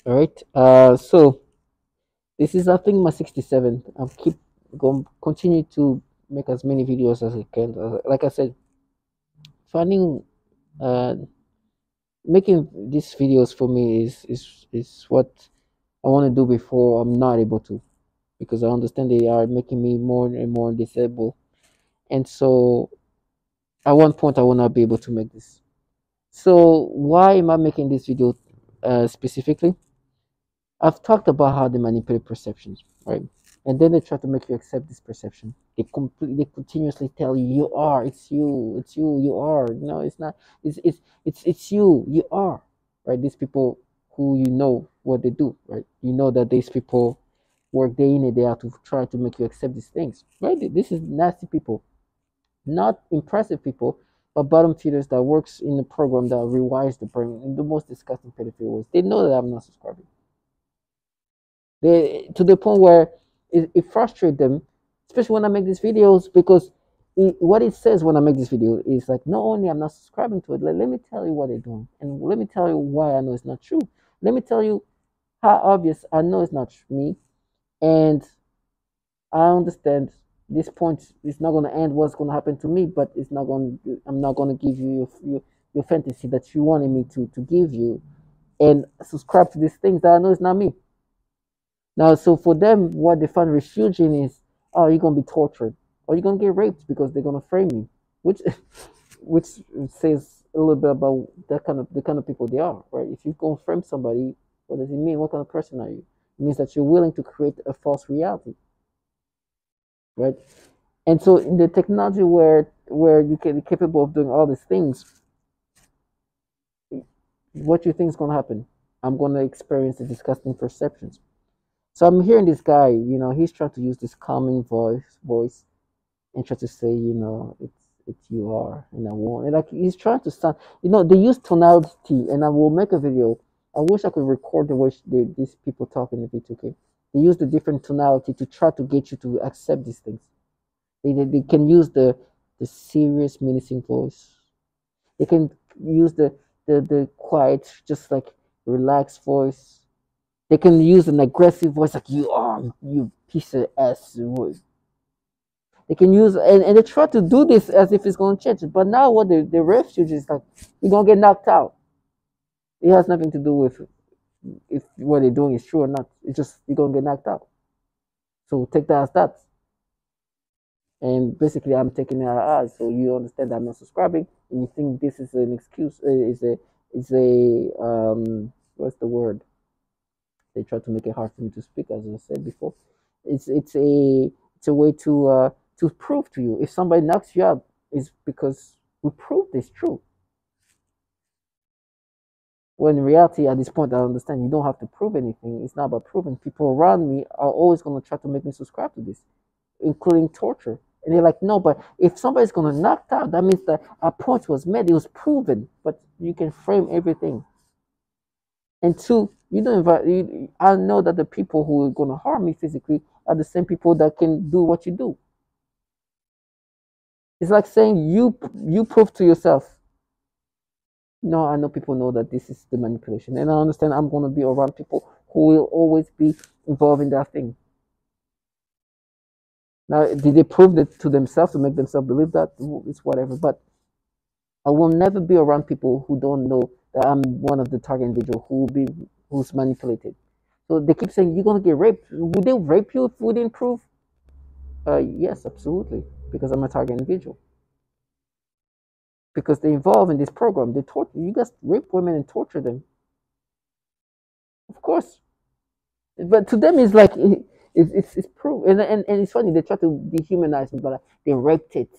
All right. So this is I think my 67th. I'll keep going, continue to make as many videos as I can. Like I said, finding uh making these videos for me is what I want to do before I'm not able to, because I understand they are making me more and more disabled, and so at one point I will not be able to make this. So why am I making this video specifically? I've talked about how they manipulate perceptions, right? And then they try to make you accept this perception. They continuously tell you, you are, it's you, you are. No, it's not. It's you, you are, right? These people who you know what they do, right? You know that these people work day in and day out to try to make you accept these things, right? This is nasty people, not impressive people, but bottom feeders that works in a program that rewires the brain in the most disgusting pedophile ways. They know that I'm not subscribing. They to the point where it frustrates them, especially when I make these videos, because what it says when I make this video is like, not only I'm not subscribing to it, like, let me tell you what they're doing, and let me tell you why I know it's not true. Let me tell you how obvious I know it's not me, and I understand this point is not going to end what's going to happen to me, but it's not going. I'm not going to give you your fantasy that you wanted me to give you, and subscribe to these things that I know is not me. Now, so for them, what they find refuge in is, oh, you're gonna be tortured, or you're gonna get raped because they're gonna frame me, which, which says a little bit about the kind of people they are, right? If you gonna frame somebody, what does it mean? What kind of person are you? It means that you're willing to create a false reality, right? And so, in the technology where you can be capable of doing all these things, what you think is gonna happen? I'm gonna experience the disgusting perceptions. So I'm hearing this guy, he's trying to use this calming voice, and try to say, it's you are, and I won't. And like he's trying to sound, they use tonality, and I will make a video. I wish I could record the way these people talk in the video. Okay, they use the different tonality to try to get you to accept these things. They can use the serious, menacing voice. They can use the quiet, just like relaxed voice. They can use an aggressive voice like, you are, you piece of ass. They can use, and they try to do this as if it's going to change. But now what the refuge is like, you're going to get knocked out. It has nothing to do with if what they're doing is true or not. It's just, you're going to get knocked out. So take that as that. And basically, I'm taking it as, so you understand that I'm not subscribing, and you think this is an excuse, what's the word? They try to make it hard for me to speak, as I said before. It's a way to prove to you, if somebody knocks you out, is because we proved it's true. When in reality, at this point, I understand you don't have to prove anything. It's not about proving. People around me are always going to try to make me subscribe to this, including torture. And they're like, no, but if somebody's going to knock out, that means that a point was made. It was proven. But you can frame everything. And two, you don't invite. I know that the people who are going to harm me physically are the same people that can do what you do. It's like saying you prove to yourself. No, I know people know that this is the manipulation, and I understand I'm going to be around people who will always be involved in that thing. Now, did they prove it to themselves to make themselves believe that? It's whatever. But I will never be around people who don't know that I'm one of the target individual who's manipulated. So they keep saying, you're gonna get raped. Would they rape you if we didn't prove? Yes, absolutely, because I'm a target individual. Because they involve in this program, they torture. You guys rape women and torture them. Of course, but to them it's like it's proof, and it's funny. They try to dehumanize me, but they raped it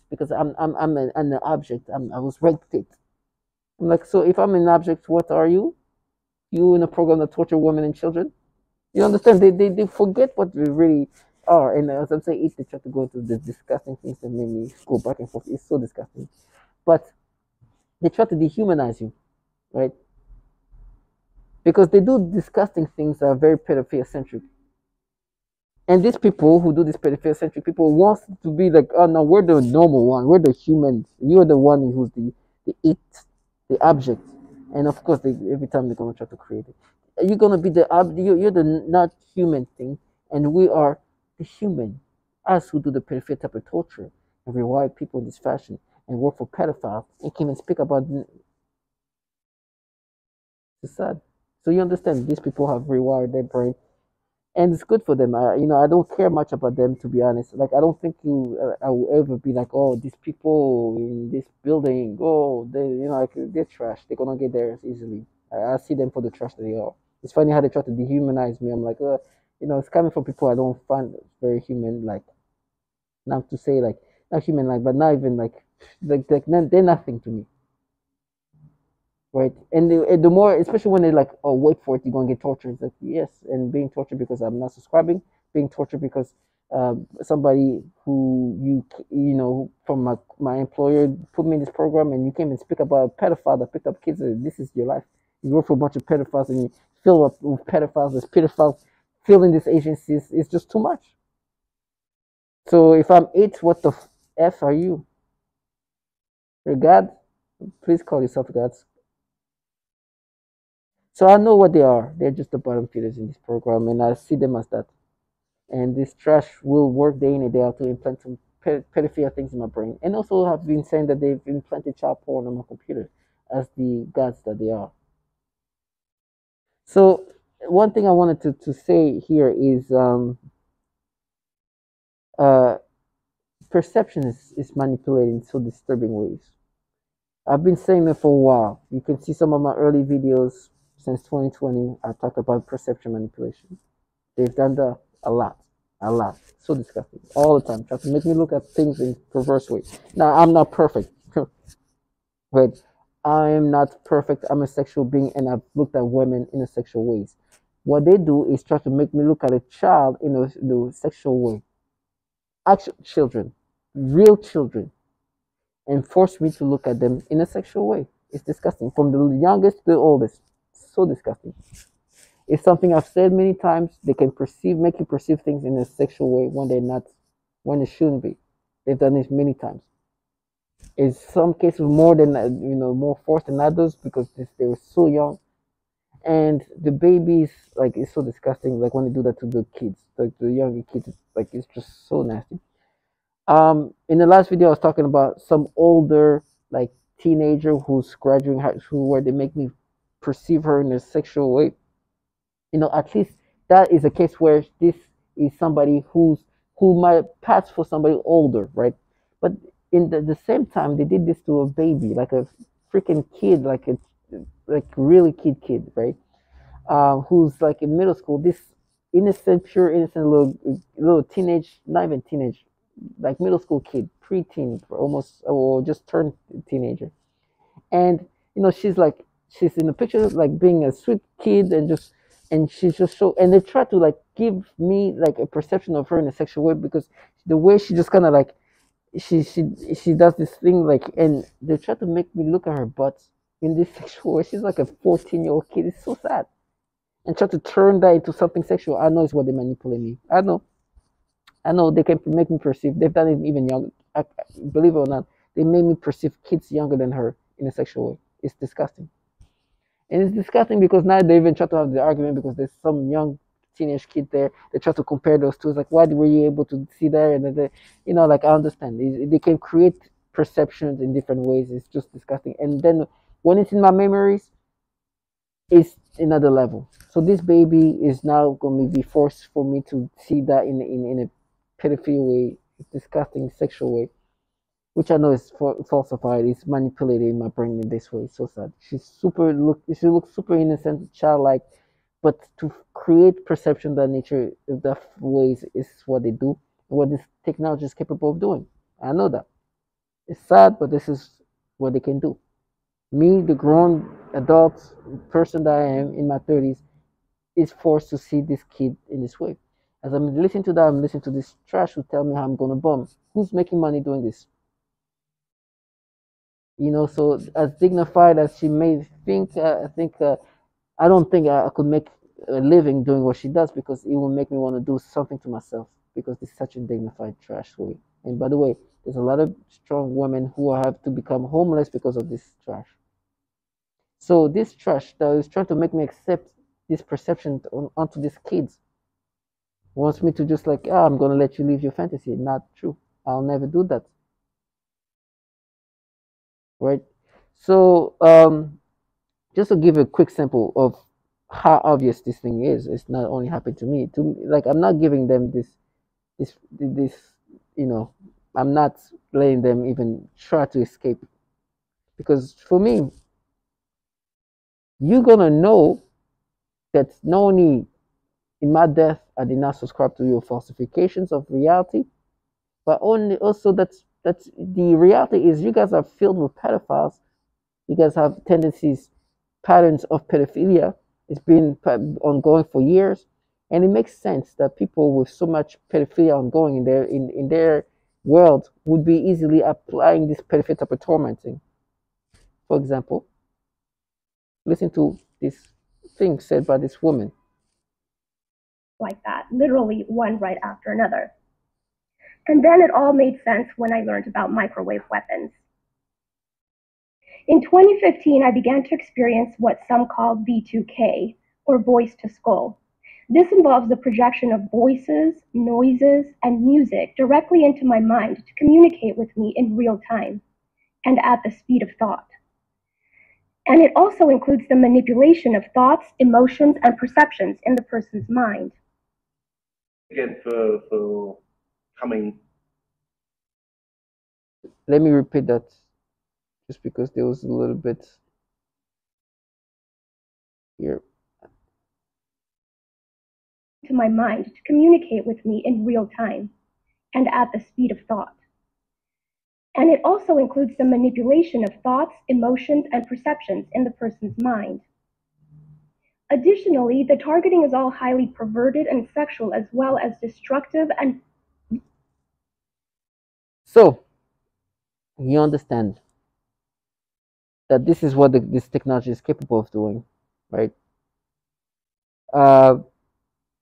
because I'm an object. I was raped it. I'm like, so if I'm an object, what are you? You in a program that torture women and children? You understand? They forget what we really are. And as I'm saying, they try to go into the disgusting things that made me go back and forth. It's so disgusting. But they try to dehumanize you, right? Because they do disgusting things that are very pedophile centric. And these people who do this pedophile centric people want to be like, oh no, we're the normal one, we're the humans. You're the one who's the it, the object. And of course, every time they're gonna try to create it. you're gonna be the you're the not human thing, and we are the human, us who do the pedophilia type of torture and rewire people in this fashion and work for pedophiles and can even speak about it's sad. So you understand these people have rewired their brain and it's good for them. I don't care much about them to be honest. Like I don't think I will ever be like, oh, these people in this building, oh, like they're trash. They're gonna get theirs easily. I see them for the trash that they are. It's funny how they try to dehumanize me. I'm like, it's coming from people I don't find very human. Like not to say like not human like, but not even they're nothing to me. Right, and the more, especially when they're like, "Oh, wait for it, you're gonna get tortured." It's like, yes, and being tortured because I'm not subscribing, being tortured because somebody who from my employer put me in this program, and you came and speak about a pedophile that picked up kids. This is your life. You work for a bunch of pedophiles, and you fill up with pedophiles. There's pedophiles filling these agencies. It's just too much. So if I'm it, what the f are you? You're God. Please call yourself God. So I know what they are. They're just the bottom feeders in this program, and I see them as that. And this trash will work day in and day out to implant some pedophilia things in my brain. And also have been saying that they've implanted child porn on my computer as the gods that they are. So one thing I wanted to say here is uh, perception is manipulated in so disturbing ways. I've been saying that for a while. You can see some of my early videos since 2020. I talked about perception manipulation. They've done that a lot, a lot. So disgusting, all the time. Try to make me look at things in perverse ways. Now I'm not perfect, but I am not perfect. I'm a sexual being, and I've looked at women in a sexual ways. What they do is try to make me look at a child in a sexual way. Actual children, real children, and force me to look at them in a sexual way. It's disgusting. From the youngest to the oldest. So disgusting. It's something I've said many times. They can make you perceive things in a sexual way when they're not, when it shouldn't be. They've done this many times. In some cases, more than more forced than others because they were so young. And the babies, like, it's so disgusting. Like when they do that to the kids, like the younger kids, like it's just so nasty. In the last video, I was talking about some older, like teenager who's graduating high school, where they make me perceive her in a sexual way. At least that is a case where this is somebody who might pass for somebody older, right? But in the same time, they did this to a baby, like a freaking kid, like really kid, right? Who's like in middle school. This innocent, pure innocent little teenage, not even teenage, like middle school kid, preteen, almost or just turned teenager, and she's in the picture like being a sweet kid and she's just so, and they try to like give me like a perception of her in a sexual way because the way she just kind of like she she she does this thing like, and they try to make me look at her butt in this sexual way. She's like a 14-year-old kid. It's so sad, and try to turn that into something sexual. I know it's what they manipulate me. I know they can make me perceive. They've done it even young. Believe it or not, they made me perceive kids younger than her in a sexual way. It's disgusting. And it's disgusting because now they even try to have the argument because there's some young teenage kid there. They try to compare those two. It's like, why were you able to see that? And like I understand. They can create perceptions in different ways. It's just disgusting. And then when it's in my memories, it's another level. So this baby is now going to be forced for me to see that in a pedophile way, disgusting sexual way, which I know is falsified. It's manipulated in my brain in this way. It's so sad. She looks super innocent, childlike, but to create perception that nature that ways is what they do, and what this technology is capable of doing. I know that. It's sad, but this is what they can do. Me, the grown adult person that I am in my 30s, is forced to see this kid in this way. As I'm listening to that, I'm listening to this trash who tell me how I'm gonna bomb. Who's making money doing this? So as dignified as she may think, I don't think I could make a living doing what she does because it will make me want to do something to myself because it's such a dignified trash way. And by the way, there's a lot of strong women who have to become homeless because of this trash. So this trash that is trying to make me accept this perception onto these kids. Wants me to just like, oh, I'm gonna let you live your fantasy. Not true. I'll never do that. Right. So just to give a quick sample of how obvious this thing is, it's not only happened to me. To like, I'm not giving them this, you know, I'm not letting them even try to escape, because for me, you're gonna know that not only in my death I did not subscribe to your falsifications of reality, but only also that's the reality is you guys are filled with pedophiles. You guys have tendencies, patterns of pedophilia. It's been ongoing for years, and it makes sense that people with so much pedophilia ongoing in their world would be easily applying this pedophile type of tormenting. For example, listen to this thing said by this woman. Like that, literally one right after another. And then it all made sense when I learned about microwave weapons. In 2015, I began to experience what some call V2K, or voice to skull. This involves the projection of voices, noises, and music directly into my mind to communicate with me in real time and at the speed of thought. And it also includes the manipulation of thoughts, emotions, and perceptions in the person's mind. Again, for coming. Let me repeat that, just because there was a little bit here. To my mind to communicate with me in real time and at the speed of thought. And it also includes the manipulation of thoughts, emotions, and perceptions in the person's mind. Additionally, the targeting is all highly perverted and sexual, as well as destructive and... So, you understand that this is what this technology is capable of doing, right?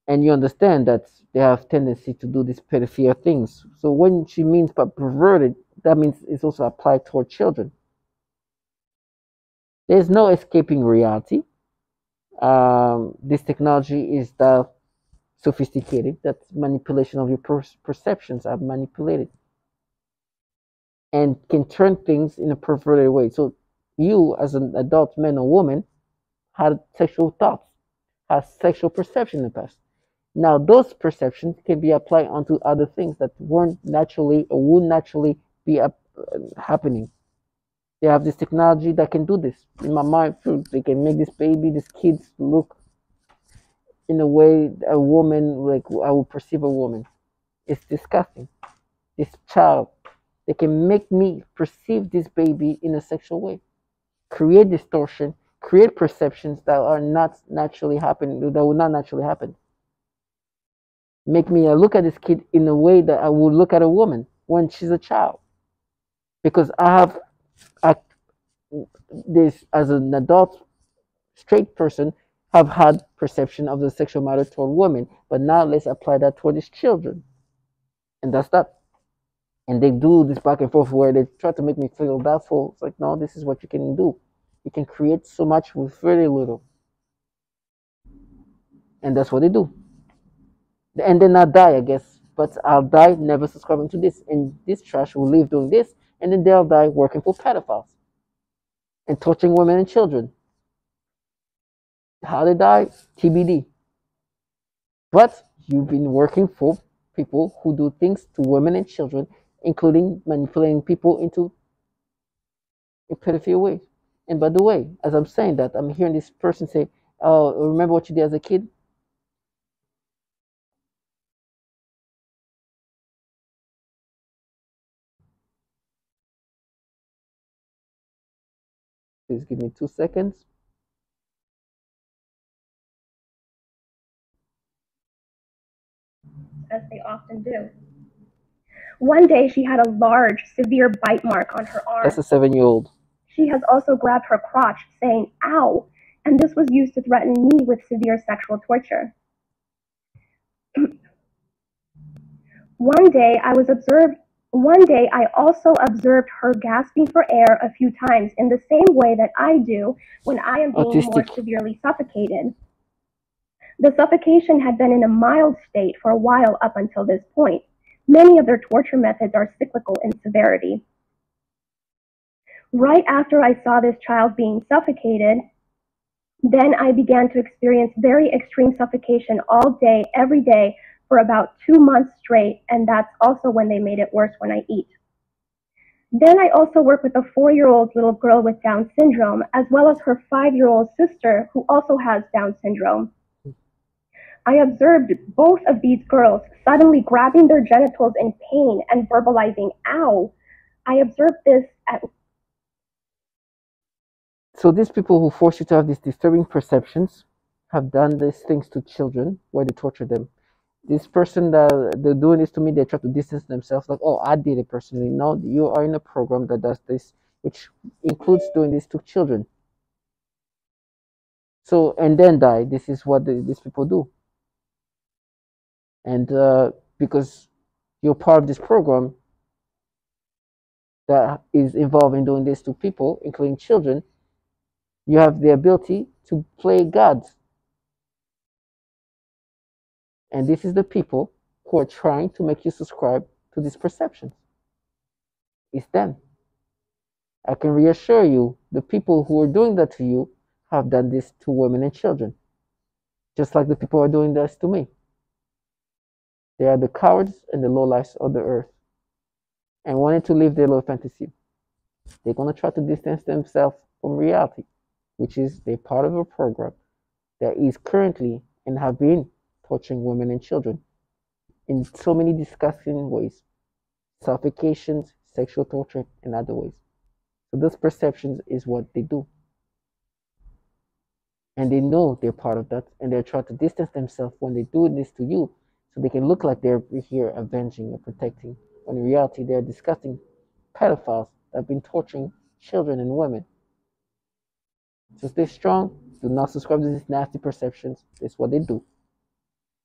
And you understand that they have tendency to do these pedophilia things. So when she means by perverted, that means it's also applied toward children. There's no escaping reality. This technology is that sophisticated that manipulation of your perceptions are manipulated and can turn things in a perverted way. So you, as an adult man or woman, had sexual thoughts, has sexual perception in the past. Now, those perceptions can be applied onto other things that weren't naturally or would naturally be happening. They have this technology that can do this. In my mind, they can make this baby, these kids look in a way a woman, like I would perceive a woman. It's disgusting. This child, they can make me perceive this baby in a sexual way, create distortion, create perceptions that are not naturally happening, that would not naturally happen. Make me look at this kid in a way that I would look at a woman when she's a child, because this as an adult straight person have had perception of the sexual matter toward women, but now let's apply that toward these children, and that's that. And they do this back and forth where they try to make me feel doubtful. It's like, no, this is what you can do. You can create so much with very little, and that's what they do. And then I'll die, I guess. But I'll die never subscribing to this. And this trash will live doing this, and then they'll die working for pedophiles and torturing women and children. How they die, TBD. But you've been working for people who do things to women and children, including manipulating people into a pedophile way. And by the way, as I'm saying that, I'm hearing this person say, "Oh, remember what you did as a kid?" Please give me 2 seconds. As they often do. One day she had a large, severe bite mark on her arm. That's a 7-year-old. She has also grabbed her crotch, saying, "Ow," and this was used to threaten me with severe sexual torture. One day I also observed her gasping for air a few times in the same way that I do when I am being more severely suffocated. The suffocation had been in a mild state for a while up until this point. Many of their torture methods are cyclical in severity. Right after I saw this child being suffocated, then I began to experience very extreme suffocation all day, every day, for about 2 months straight, and that's also when they made it worse when I eat. Then I also work with a 4-year-old little girl with Down syndrome, as well as her 5-year-old sister who also has Down syndrome. I observed both of these girls suddenly grabbing their genitals in pain and verbalizing, ow. I observed this at... So these people who force you to have these disturbing perceptions have done these things to children where they torture them. This person that they're doing this to me, they try to distance themselves like, oh, I did it personally. No, you are in a program that does this, which includes doing this to children. So, and then die. This is what these people do. And because you're part of this program that is involved in doing this to people, including children, you have the ability to play God. And this is the people who are trying to make you subscribe to these perceptions. It's them. I can reassure you, the people who are doing that to you have done this to women and children, just like the people who are doing this to me. They are the cowards and the lowlifes of the earth, and wanting to live their low fantasy. They're going to try to distance themselves from reality, which is they're part of a program that is currently and have been torturing women and children in so many disgusting ways, suffocations, sexual torture, and other ways. So those perceptions is what they do. And they know they're part of that, and they're trying to distance themselves when they do this to you, so they can look like they're here avenging or protecting, when in reality they're disgusting pedophiles that have been torturing children and women. So stay strong, do not subscribe to these nasty perceptions. It's what they do.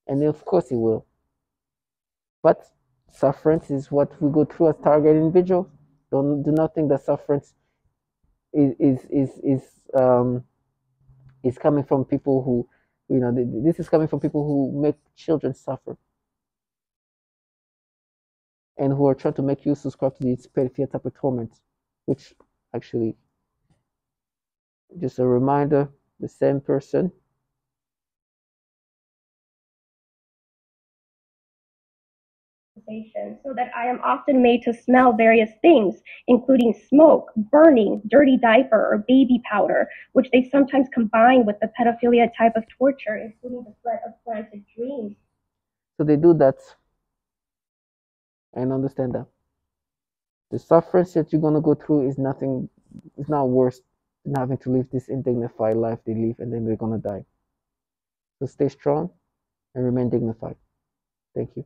And of course it will. But sufferance is what we go through as target individuals. Do not think that sufferance is is coming from people who, this is coming from people who make children suffer and who are trying to make you subscribe to these pedophilia type of torments, which actually, just a reminder, the same person so that I am often made to smell various things, including smoke, burning, dirty diaper, or baby powder, which they sometimes combine with the pedophilia type of torture, including the threat of planted dreams. So they do that, and understand that the sufferance that you're gonna go through is nothing, it's not worse than having to live this indignified life they live, and then they're gonna die. So stay strong and remain dignified. Thank you.